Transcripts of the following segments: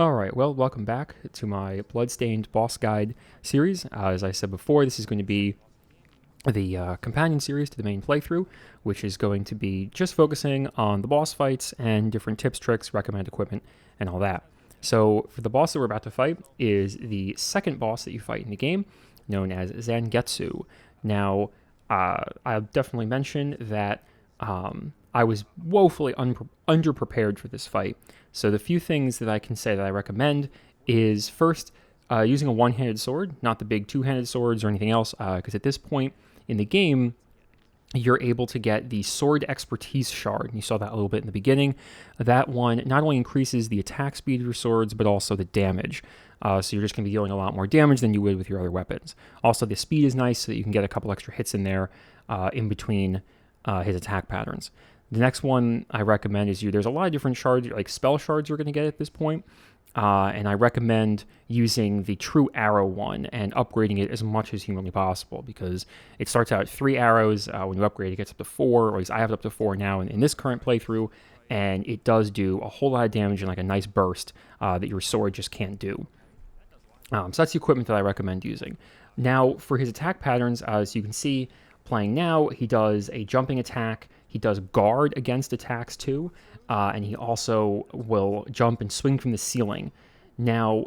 Alright, well, welcome back to my Bloodstained boss guide series. As I said before, this is going to be the companion series to the main playthrough, which is going to be just focusing on the boss fights and different tips, tricks, recommended equipment, and all that. So, for the boss that we're about to fight is the second boss that you fight in the game, known as Zangetsu. Now, I'll definitely mention that I was woefully underprepared for this fight. So the few things that I can say that I recommend is first, using a one-handed sword, not the big two-handed swords or anything else, because at this point in the game, you're able to get the sword expertise shard. And you saw that a little bit in the beginning. That one not only increases the attack speed of your swords, but also the damage. So you're just going to be dealing a lot more damage than you would with your other weapons. Also, the speed is nice, so that you can get a couple extra hits in there in between his attack patterns. The next one I recommend is there's a lot of different shards, like spell shards you're going to get at this point. And I recommend using the true arrow one and upgrading it as much as humanly possible, because it starts out at 3 arrows. When you upgrade, it gets up to 4, or at least I have it up to 4 now in this current playthrough, and it does do a whole lot of damage in like a nice burst that your sword just can't do. So that's the equipment that I recommend using. Now, for his attack patterns, as you can see, playing now, he does a jumping attack. He does guard against attacks too, and he also will jump and swing from the ceiling. Now,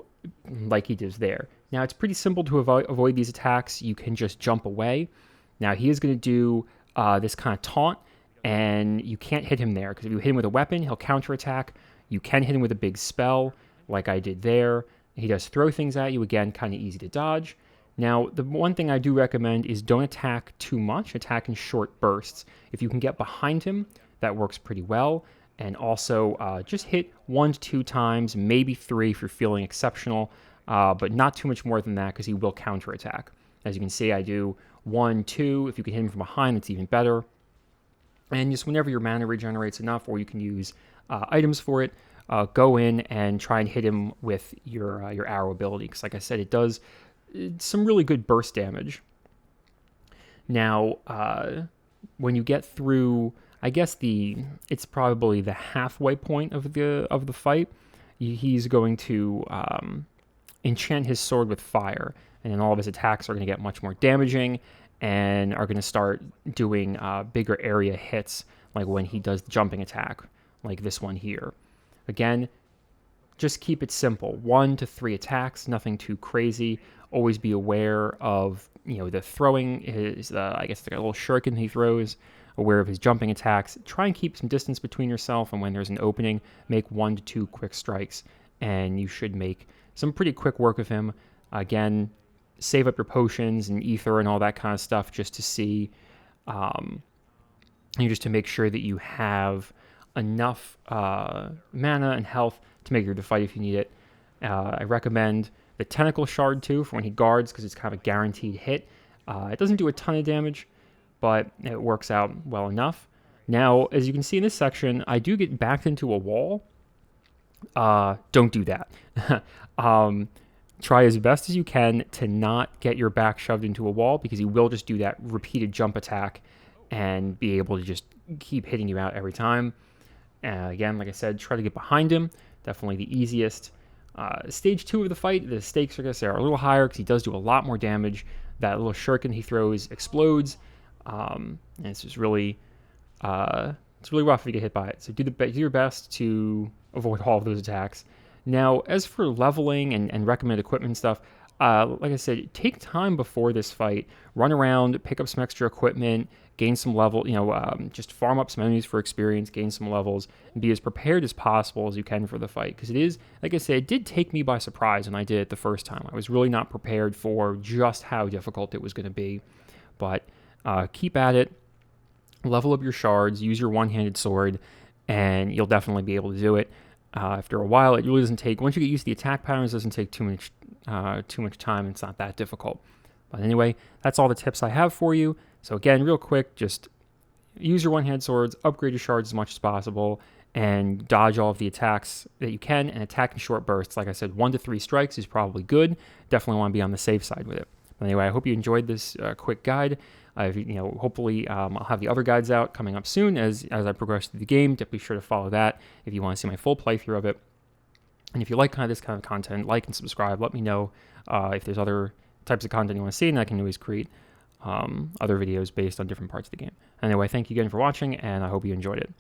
like he does there. Now, it's pretty simple to avoid these attacks. You can just jump away. Now, he is going to do this kind of taunt, and you can't hit him there, because if you hit him with a weapon, he'll counterattack. You can hit him with a big spell, like I did there. He does throw things at you, again, kind of easy to dodge. Now, the one thing I do recommend is don't attack too much. Attack in short bursts. If you can get behind him, that works pretty well. And also, just hit 1 to 2 times, maybe 3 if you're feeling exceptional, but not too much more than that, because he will counterattack. As you can see, I do 1, 2. If you can hit him from behind, that's even better. And just whenever your mana regenerates enough, or you can use items for it, go in and try and hit him with your arrow ability, because like I said, it does some really good burst damage. Now, when you get through, I guess it's probably the halfway point of the fight, he's going to enchant his sword with fire, and then all of his attacks are going to get much more damaging and are going to start doing bigger area hits, like when he does the jumping attack, like this one here. Again, just keep it simple. 1 to 3 attacks, nothing too crazy. Always be aware of, the throwing, I guess like a little shuriken he throws, aware of his jumping attacks. Try and keep some distance between yourself, and when there's an opening, make 1 to 2 quick strikes, and you should make some pretty quick work of him. Again, save up your potions and ether and all that kind of stuff just to see, just to make sure that you have enough mana and health to make your fight if you need it. I recommend the tentacle shard too for when he guards, because it's kind of a guaranteed hit. It doesn't do a ton of damage, but it works out well enough. Now, as you can see in this section, I do get backed into a wall. Don't do that. Try as best as you can to not get your back shoved into a wall, because he will just do that repeated jump attack and be able to just keep hitting you out every time. Again, like I said, try to get behind him. Definitely the easiest. Stage 2 of the fight, the stakes are a little higher, because he does do a lot more damage. That little shuriken he throws explodes, and it's just really, it's really rough if you get hit by it. So do your best to avoid all of those attacks. Now, as for leveling and recommended equipment and stuff, like I said, take time before this fight. Run around, pick up some extra equipment, gain some level, just farm up some enemies for experience, gain some levels, and be as prepared as possible as you can for the fight. Because it is, like I said, it did take me by surprise when I did it the first time. I was really not prepared for just how difficult it was going to be. But keep at it, level up your shards, use your one-handed sword, and you'll definitely be able to do it. After a while, it really doesn't take, once you get used to the attack patterns, it doesn't take too much time. It's not that difficult. But anyway, that's all the tips I have for you. So again, real quick, just use your one-handed swords, upgrade your shards as much as possible, and dodge all of the attacks that you can, and attack in short bursts. Like I said, 1 to 3 strikes is probably good. Definitely want to be on the safe side with it. But anyway, I hope you enjoyed this quick guide. Hopefully I'll have the other guides out coming up soon as I progress through the game. Be sure to follow that if you want to see my full playthrough of it. And if you like this kind of content, like and subscribe. Let me know if there's other types of content you want to see, and I can always create other videos based on different parts of the game. Anyway, thank you again for watching, and I hope you enjoyed it.